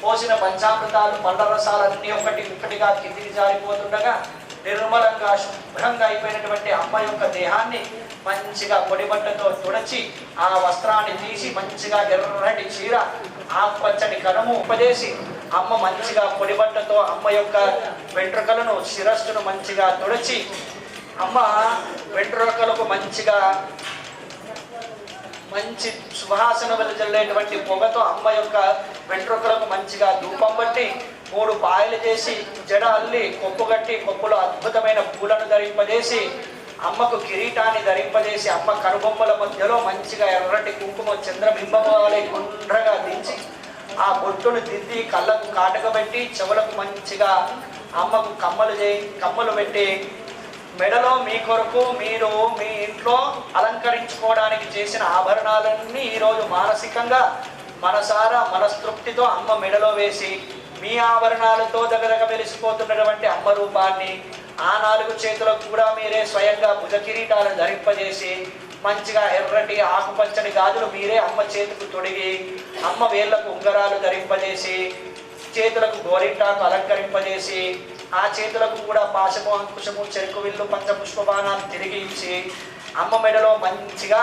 పోసిన పంచామృతాలు, పళ్ళ రసాలన్నీ ఒకటిగా కిందికి జారిపోతుండగా నిర్మలంగా శుభ్రంగా అయిపోయినటువంటి అమ్మ యొక్క దేహాన్ని మంచిగా పొడిబట్టతో తుడచి ఆ వస్త్రాన్ని తీసి మంచిగా ఎర్రటి చీర, ఆకుపచ్చని కనము ఉపదేసి అమ్మ మంచిగా పొడిబట్టతో అమ్మ యొక్క వెంట్రుకలను, శిరస్సును మంచిగా తుడచి అమ్మ వెంట్రుకలకు మంచిగా మంచి సువాసన వెదజల్లేటువంటి పొగతో అమ్మ యొక్క వెంట్రుకలకు మంచిగా ధూపం పట్టి 3 పాయలు చేసి జడ అల్లి కొప్పు కట్టి కొప్పులో అద్భుతమైన పూలను ధరింపజేసి అమ్మకు కిరీటాన్ని ధరింపజేసి అమ్మ కనుబొమ్మల మధ్యలో మంచిగా ఎర్రటి కుంకుమ చంద్రబింబము వలె గుండ్రగా దించి ఆ బొట్టును దిద్ది కళ్ళకు కాటక పెట్టి చెవులకు మంచిగా అమ్మకు కమ్మలు పెట్టి మెడలో మీ కొరకు మీరు మీ ఇంట్లో అలంకరించుకోవడానికి చేసిన ఆభరణాలన్నీ ఈరోజు మానసికంగా మనసారా మనస్తృప్తితో అమ్మ మెడలో వేసి మీ ఆభరణాలతో దగ్గరగా వెలిసిపోతున్నటువంటి అమ్మ రూపాన్ని ఆ 4 చేతులకు కూడా మీరే స్వయంగా భుజ కిరీటాలను ధరింపజేసి మంచిగా ఎర్రటి ఆకుపచ్చని గాజులు మీరే అమ్మ చేతుకు తొడిగి అమ్మ వేళ్లకు ఉంగరాలు ధరింపజేసి చేతులకు గోరింటాకు అలంకరింపజేసి ఆ చేతులకు కూడా పాశము, అంకుశము, చెరుకు విల్లు, పంచపుష్ప బాణాలు తిరిగి ఇచ్చి అమ్మ మెడలో మంచిగా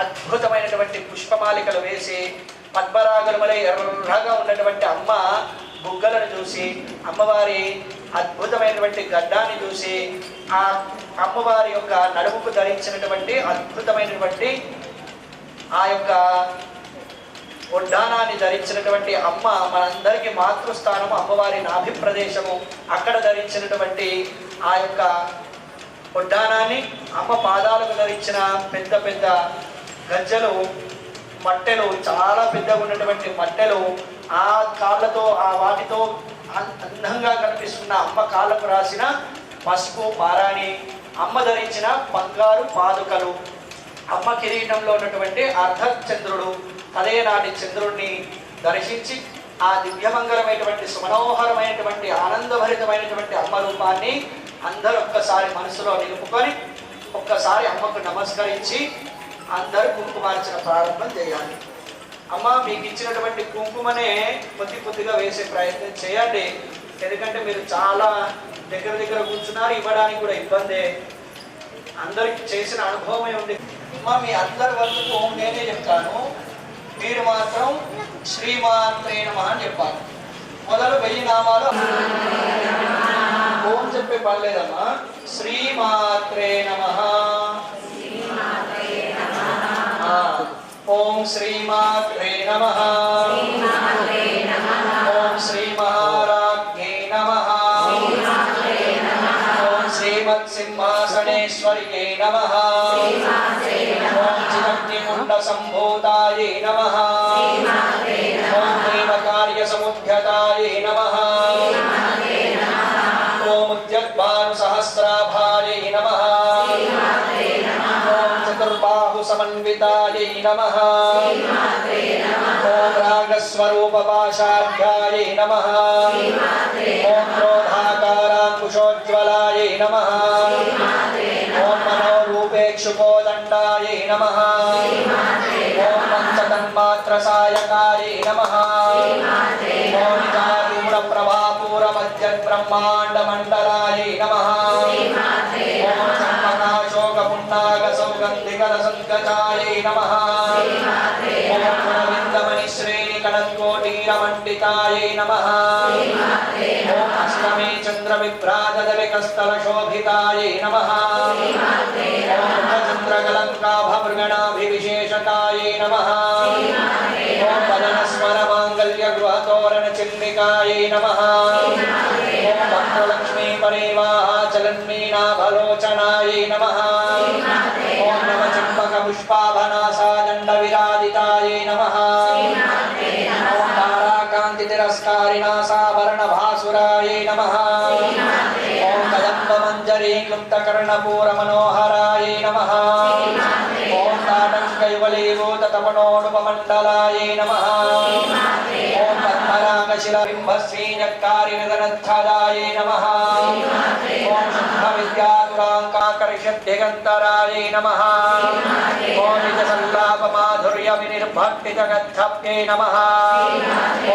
అద్భుతమైనటువంటి పుష్పమాలికలు వేసి పద్మరాగములై ఎర్రగా ఉన్నటువంటి అమ్మ బుగ్గలను చూసి అమ్మవారి అద్భుతమైనటువంటి గడ్డాన్ని చూసి ఆ అమ్మవారి యొక్క నడుముకు ధరించినటువంటి అద్భుతమైనటువంటి ఆ యొక్క ఒడ్డానాన్ని ధరించినటువంటి అమ్మ మనందరికీ మాతృస్థానము, అమ్మవారి నాభి ప్రదేశము, అక్కడ ధరించినటువంటి ఆ యొక్క ఒడ్డానాన్ని అమ్మ పాదాలకు ధరించిన పెద్ద పెద్ద గజ్జలు, మట్టెలు, చాలా పెద్దగా ఉన్నటువంటి మట్టెలు, ఆ కాళ్ళతో ఆ వాటితో అందంగా కనిపిస్తున్న అమ్మ కాళ్ళకు రాసిన పసుపు పారాణి, అమ్మ ధరించిన బంగారు పాదుకలు, అమ్మ కిరీటంలో ఉన్నటువంటి అర్ధచంద్రుడు, అదే నాటి చంద్రుడిని దర్శించి ఆ దివ్యమంగళమైనటువంటి సుమనోహరమైనటువంటి ఆనందభరితమైనటువంటి అమ్మ రూపాన్ని అందరూ ఒక్కసారి మనసులో నిలుపుకొని ఒక్కసారి అమ్మకు నమస్కరించి అందరూ కుంకుమార్చన ప్రారంభం చేయాలి. అమ్మ మీకు ఇచ్చినటువంటి కుంకుమనే కొద్దిగా వేసే ప్రయత్నం చేయండి. ఎందుకంటే మీరు చాలా దగ్గర కూర్చున్నారు, ఇవ్వడానికి కూడా ఇబ్బందే, అందరికి చేసిన అనుభవమే ఉంది. అమ్మ మీ అందరి వరకు నేనే చెప్తాను, మీరు మాత్రం శ్రీమాత్రే నమః అని చెప్పాలి. మొదలు 1000 నామాలు ఓం చెప్పే పర్లేదమ్మా. శ్రీమాత్రే నమః, ఓం श्रीमात्रे नमः ओम श्री महाराज्ञे नमः ओम श्रीमत्सिंहासनेश्वर्ये नमः ओम चिदग्निकुण्डसम्भूतायै नमः ओम देवकार्यसमुद्यतायै नमः ओम उद्यद्भानुसहस्राभायै नमः ओम चतुर्बाहुसमन्वितायै नमः ओम रागस्वरूपपाशाढ्यायै नमः ओम क्रोधाकाराङ्कुशोज्ज्वलायै नमः ओम मनोरूपेक्षुकोदण्डायै नमः ओम पंचतन्मात्रसायकायै नमः ओम निजारूढप्रभापूरमध्यब्रह्माण्डमण्डलायै नमः ओम चम्पकाशोकपुण्डाकसौगन्धिकरसङ्गजायै नमः ओम गुणविन्दमणिश्रेणिकणत्कोटीरमण्डितायै नमः ओम अष्टमे चन्द्रविभ्राजदविकस्थलशोभितायै नमः ओम चन्द्रकलङ्काभमृगणाभिविशेषकायै नमः ओम वदनस्मरमाङ्गल्यगृहतोरणचिह्निकायै नमः ओम भद्रलक्ष्मी परिवाहाचलन्मीनाभलोचनायै नमः ओम नवचम्पकपुष्पाभनासादण्डविराजितायै नमः ओम ताराकान्तितिरस्कारिणासाभरणभासुरायै नमः ओम कदम्बमञ्जरीक्लुप्तकर्णपूरमनोहरायै नमः ओम ताटङ्कैवलीभूततपणोनुपमण्डलायै नमः ओम पद्मरागशिलाबिम्बश्रीजत्कारिनिधनध्वजायै नमः ओम शुद्धविद्यातुराङ्काकर्षद्दिगन्तरायै नमः ओम निजसल्लापमाधुर्यविनिर्भक्तिजगद्धप्ये नमः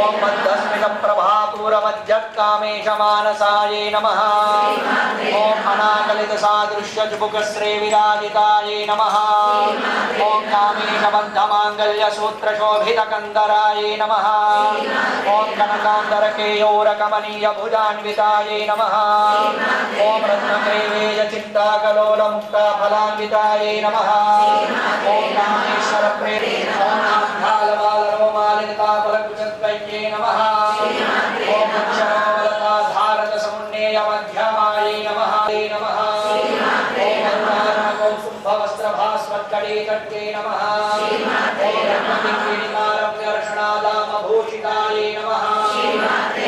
ओम मन्दस्मितप्रभापूरमज्जत्कामेशमानसायै नमः ओम अनाकलितसादृश्यजुबुकश्रीविराजितायै नमः ओम कामेशबद्धमाङ्गल्यसूत्रशोभितकन्दरायै नमः ओम कनकान्तरकेयोरकमनीयभुजान्वितायै नमः ओम रत्नकैवेयचिन्ताकलोलमुक्ताफलान्वितायै नमः ओम कामेश्वरप्रेम ओम नामधालमालरोमालिताफलकुचद्वैये नमः ओम अक्षरोवलताधारतसमुन्नेयमध्यमायै नमः नमः ओम अरुणानागों शुम्भवस्त्रभास्वत्कटीतट्टे नमः ओम रत्नकिङ्किणीकारम्यर्षणादामभूषितायै नमः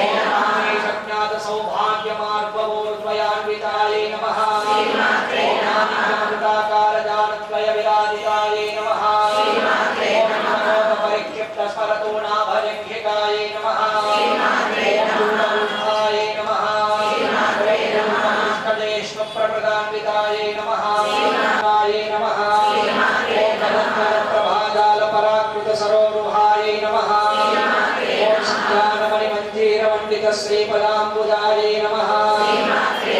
ओम कामेशज्ञातसौभाग्यमार्गवोर्द्वयान्वितायै नमः ओम नानित्यमृताकारजानद्वयविराजितायै नमः ओम मनोपरिक्षिप्तस्मरतूणाभयङ्घिकायै नमः ओम दूररूपायै नमः ओम पुष्कजेष्वप्रप्रदान्वितायै नमः नमः ओम कदम्बरप्रभाजालपराकृतसरोरुहायै नमः ओम सिद्धानमणिमञ्जीरमण्डितश्रीपदाम्बुजायै नमः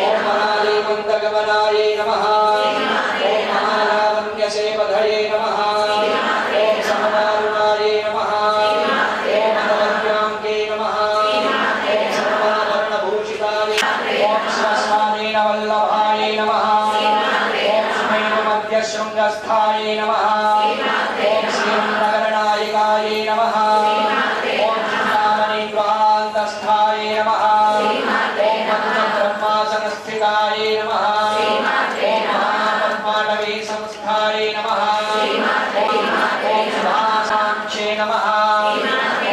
ओम मनालीमन्दगमनायै नमः ओम महालावण्यसेवधये नमः ओम सममारुणायै नमः ओम अनवद्याङ्गे नमः ओम सर्वाभरणभूषितायै ओम शिवस्वामेन वल्लभायै नमः ओम सुमेरुमध्यशृङ्गस्थायै नमः ओम श्रीरङ्गनायिकायै नमः ओम चिन्तामणिगृहान्तस्थायै नमः ओम पद्मब्रह्मासनस्थितायै नमः ओम महापद्माटवी संस्थायै नमः ओम सुभासाङ्क्षे नमः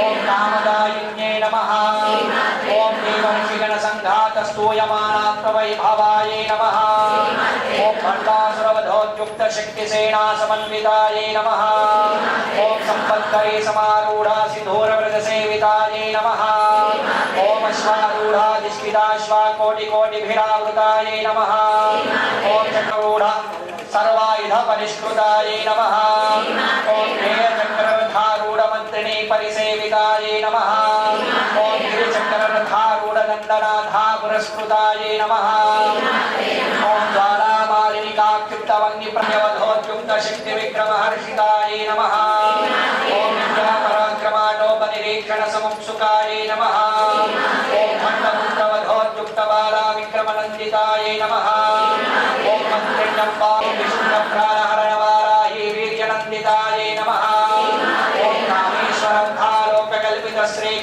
ओम कामदायिन्ये नमः ओम देवर्षिगणसङ्घातस्तूयमानात्मवैभवायै नमः ओम भण्डासुरवधोद्युक्तशक्तिसेनासमन्वितायै नमः ओम सम्पत्करी समारूढा सिधूरव्रतसेवितायै नमः ओम अश्वारूढाधिष्ठिताश्वाकोटिकोटिभिरावृतायै नमः ओम चक्रूढा सर्वायुधपरिष्कृतायै नमः ओम हेयचक्ररथारूढमन्त्रिणी परिसेवितायै नमः ओम गिरिचक्ररथारूढनन्दनाथा पुरस्कृतायै नमः ओम ज्वालामालिनिकाक्षिप्तवह्निप्रयवधोद्युक्तशक्तिविक्रमहर्षितायै नमः ओम विद्यापराक्रमाणोपनिरीक्षणसमुत्सुकायै नमः ओम खण्डपुत्रवधोद्युक्तबालाविक्रमनन्दितायै नमः ओम मन्त्रिण्यम्बा विष्णुप्राणहरणवाराही वीर्यनन्दितायै नमः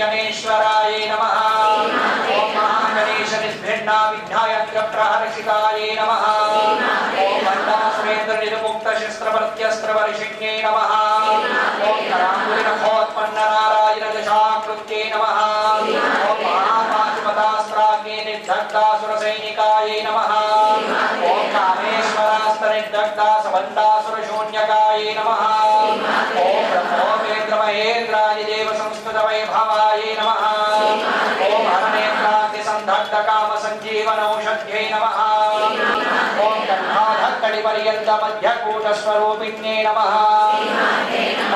गणेश्वराय नमः ओम महागणेश निर्भिन्ना विघ्नायत्र प्रहर्षिताय नमः ओम भण्डासुरेन्द्र निर्मुक्त शस्त्र प्रत्यस्त्र वर्षिण्ये नमः ओम करांगुली नखोत्पन्न नारायण दशाकृत्ये नमः ओम महापाशुपतास्त्राग्नि निर्दग्धासुर सैनिकाय नमः ओम कामेश्वरास्त्र निर्दग्धा सबन्धासुर शून्यकाय नमः ओम ब्रह्मोपेन्द्र महेन्द्रादि देव संस्कृत वैभवाय नमः ओम हरनेत्राग्नि संदग्ध काम संजीवन औषध्यै नमः ओम गन्धाधक्कड़ि पर्यन्त मध्यकूट स्वरूपिण्ये नमः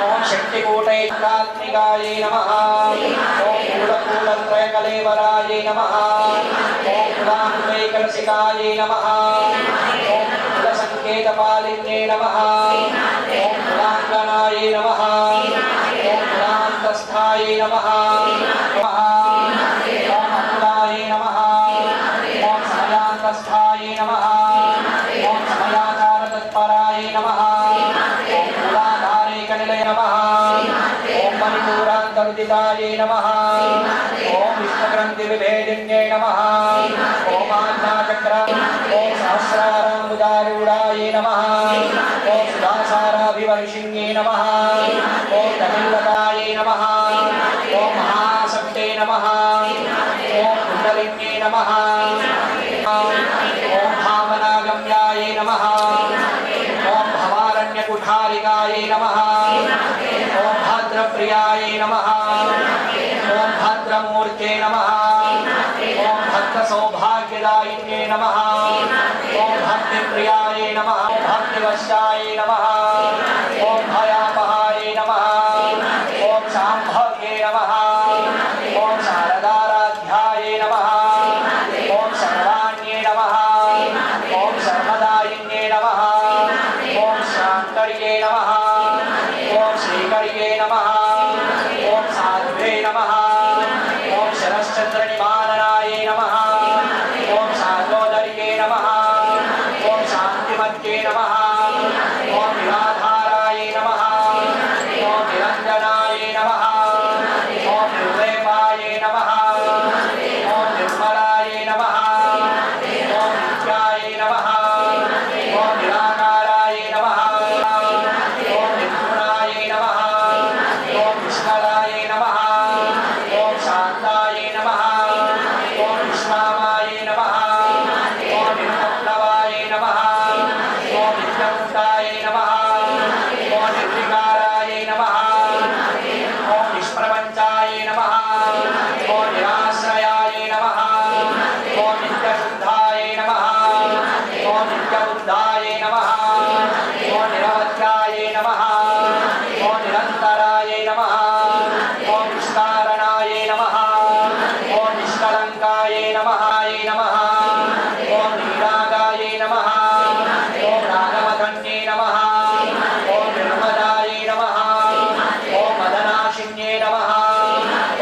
ओम शक्तिकूटैकात्मिकाय नमः ओम मूलकूलत्रयकलेवराय नमः ओम कुलामुदैकलसिकाय नमः ओम कुलसङ्केतपालिन्ये नमः ओम कुलाङ्गनाय नमः ओम कुलान्तस्थाय नमः ओम अकुलाय नमः ओम समयान्तस्थाय नमः ओम समयाचारतत्पराय नमः ओम कुलाधारैकनिलय नमः ओम मणिपूरान्तरुदिताय नमः ओम विष्णुग्रन्थिविभेदिन्ये नमः ओम आज्ञाचक्र ओम सहस्राराम्बुजारूढाय नमः ओम सुधासाराभिवर्षिण्ये नमः ओम तमिल्लताय नमः ओम महाशक्ते नमः ओम कुण्डलिन्ये नमः ओम भावनागम्याय नमः ओम भवारण्यकुठारिकाय नमः ओम भद्रप्रियाय नमः ओम भद्रमूर्ते नमः ओम भक्तसौभाग्यदायिन्ये नमः ओम भक्तिप्रियाय नमः भक्तिवश्याय नमः ओम भयापहाय नमः ओम शाम्भव्ये नमः ओम शारदाराध्याय नमः ओम सर्वाण्ये नमः ओम सर्वदायिन्ये नमः ओम शाङ्कर्ये नमः ओम श्रीकर्ये नमः ओम साध्वे नमः ओम शरश्चन्द्रनिवारणाय नमः ओम शार्दोदर्ये नमः ओम शान्तिमत्ये नमः ओम निराधाराय नमः ओम निरञ्जनाय नमः ओम निर्वेपाय नमः ओम निर्मलाय नमः ओम नित्याय नमः ओम निराकाराय नमः ओम निर्गुणाय नमः ओम विष्मलाय नमः ओम शान्ताय नमः ओम विश्वामाय नमः ओम निर्मप्लवाय नमः ओम नित्यमुक्ताय नमः ओम निर्विकाराय नमः ओम निष्प्रपञ्चाय नमः ओम निराश्रयाय नमः ओम नित्यशुद्धाय नमः ओम नित्यबुद्धाय नमः ओम निरवध्याय नमः ओम निरन्तराय नमः ओम निष्कारणाय नमः ओम निष्कलङ्काय नमः ओम नीरागाय नमः ओम रागमधन्ये नमः ओम निर्मदाय नमः ओम मदनाशिन्ये नमः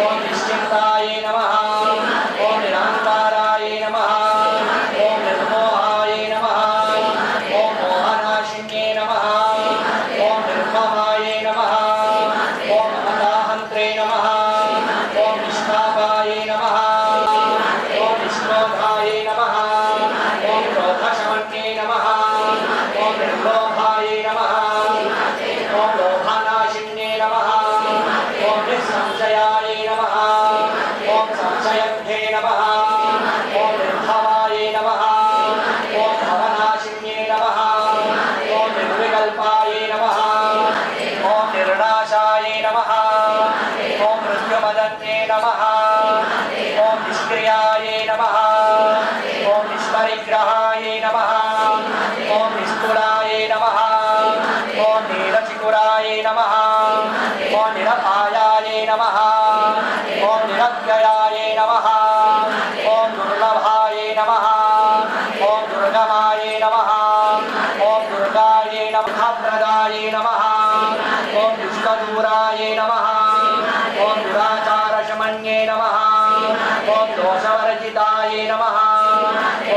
ओम निश्चिन्ताय नमः ओम निरहङ्काराय नमः ओम निर्मोहाय नमः ओम मोहनाशिन्ये नमः ओम निर्ममाय नमः ओम ममताहन्त्रे नमः ओम निष्पापाय नमः ओम निष्क्रोधाय नमः ओम क्रोधशमन्ये नमः ओम निर्लोभाय नमः ओम लोभानाशिन्ये नमः ओम निःसंशयाय नमः ओम संशयन्ते नमः ओम निर्भवाय नमः ओम भवनाशिन्ये नमः ओम निर्विकल्पाय नमः ओम निर्नाशाय नमः ओम मृत्युमदन्ये नमः ओम निष्क्रियाय नमः ओम निष्परिग्रहाय नमः ओम निष्ठुराय नमः ओम नीलचिकुराय नमः ओम निरपायाय नमः ओम निरव्ययाय नमः ओम दुर्लभाय नमः ओम दुर्गमाय नमः ओम दुर्गाय नमः प्रदाय नमः ओम दुष्टदूराय नमः ओम दुराचारशमन्ये नमः ओम दोषवर्जिताय नमः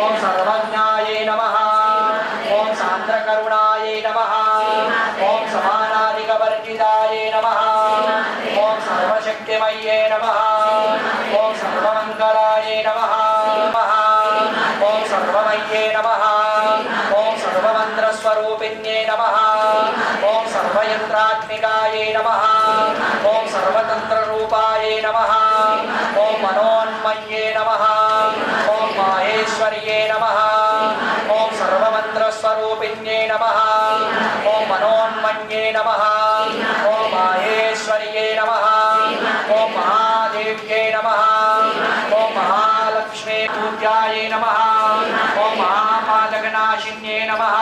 ओम सर्वज्ञाय नमः ओम सान्द्रकरुणाय नमः ओम समानाधिकवर्जिताय नमः ओम सर्वशक्तिमये नमः सर्वमन्त्रस्वरूपिण्ये नमः ॐ सर्वयन्त्रात्मिकायै नमः ॐ सर्वतन्त्ररूपायै नमः ॐ मनोन्मये नमः ॐ माहेश्वर्ये नमः ॐ सर्वमन्त्रस्वरूपिण्ये नमः ॐ मनोन्मये नमः ॐ माहेश्वर्ये नमः ॐ महादेव्ये नमः ॐ महालक्ष्मी पूज्यायै नमः ॐ महापातकनाशिन्ये नमः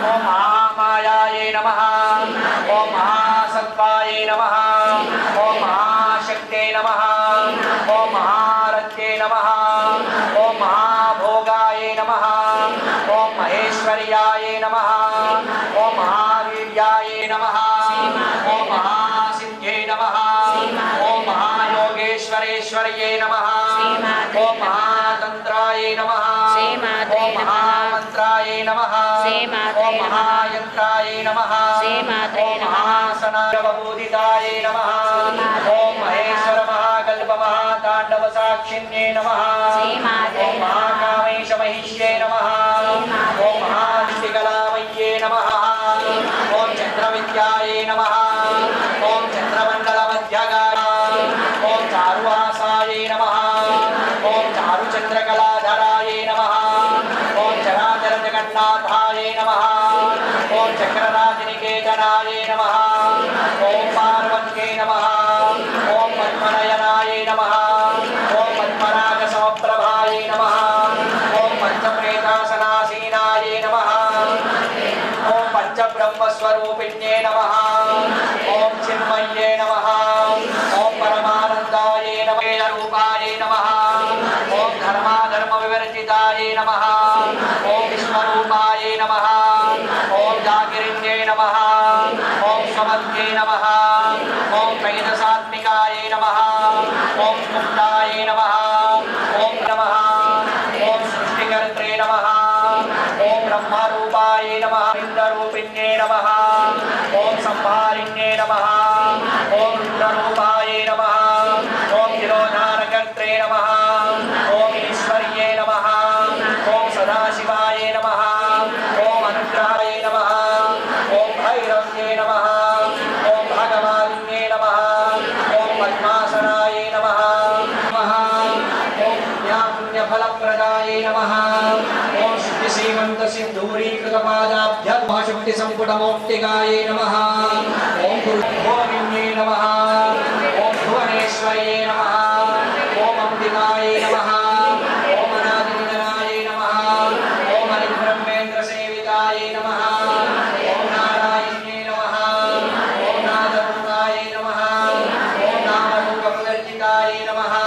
ॐ महामायायै नमः ॐ महासत्त्वायै नमः ॐ महाशक्त्यै नमः ॐ महारत्ये नमः ॐ महाभोगायै नमः ॐ महेश्वर्यायै नमः ॐ महावीर्यायै नमः ॐ महासिद्ध्यै नमः ॐ महायोगेश्वरेश्वर्ये नमः ॐ महातन्त्रायै नमः ॐ महामन्त्रायै नमः ॐ महायन्त्रायै नमः ॐ महासनारवबोधितायै नमः ॐ महेश्वर महाकल्प महाताण्डवसाक्षिण्ये नमः ॐ महाकामेशमहिष्ये नमः ॐ महादिष्टिकलामय्ये नमः ॐ चन्द्रविद्यायै नमः ॐ चन्द्रमण्डलमध्यगाय ॐ चारुवासायै नमः ॐ चारुचन्द्रकलाधरायै नमः ॐ चराचरजगन्नाथायै नमः ॐ चक्रराजनिकेतनायै नमः ॐ पार्वत्यै नमः ॐ पद्मनयनायै नमः ॐ पद्मरागसमप्रभायै नमः ॐ पञ्चप्रेतासनासीनायै नमः ॐ पञ्चब्रह्मस्वरूपिण्ये नमः ॐ चिन्मये नमः ॐ परमानन्दायै नमः रूपायै नमः ॐ धर्माधर्मविवर्जितायै नमः ॐ विश्वरूपायै नमः ॐ जागरिण्ये नमः ॐ स्वमत्ये नमः ॐ त्रैदशात्मिकायै नमः ॐ मुक्तायै नमः ॐ नमः ॐ सृष्टिकर्त्रे नमः ॐ ब्रह्मरूपायै नमः इन्द्ररूपिण्ये नमः ॐ संहारिण्ये नमः ॐ रुद्ररूपायै नमः ॐ तिरोधानकर्त्रे नमः ॐ ईश्वर्ये नमः ॐ सदाशिवायै नमः ॐ अनुग्रहाय नमः ॐ भैरव्ये नमः ॐ भगवान्ये नमः ॐ पद्मासनायै नमः ॐ पुण्यफलप्रदायै नमः ॐ शुद्धिसीमन्तसिन्धूरीकृतपादाभ्यर्भाशक्तिसम्पुटमौक्तिकायै नमः ॐ भुवनिन्ये नमः ॐ भुवनेश्वर्ये नमः ॐ अम्बिकायै नमः ॐ अनादिनिधनायै नमः ॐ हरिब्रह्मेन्द्रसेवितायै नमः ॐ नारायण्ये नमः ॐ नादरूपायै नमः ॐ नामरूपविवर्जितायै नमः ॐ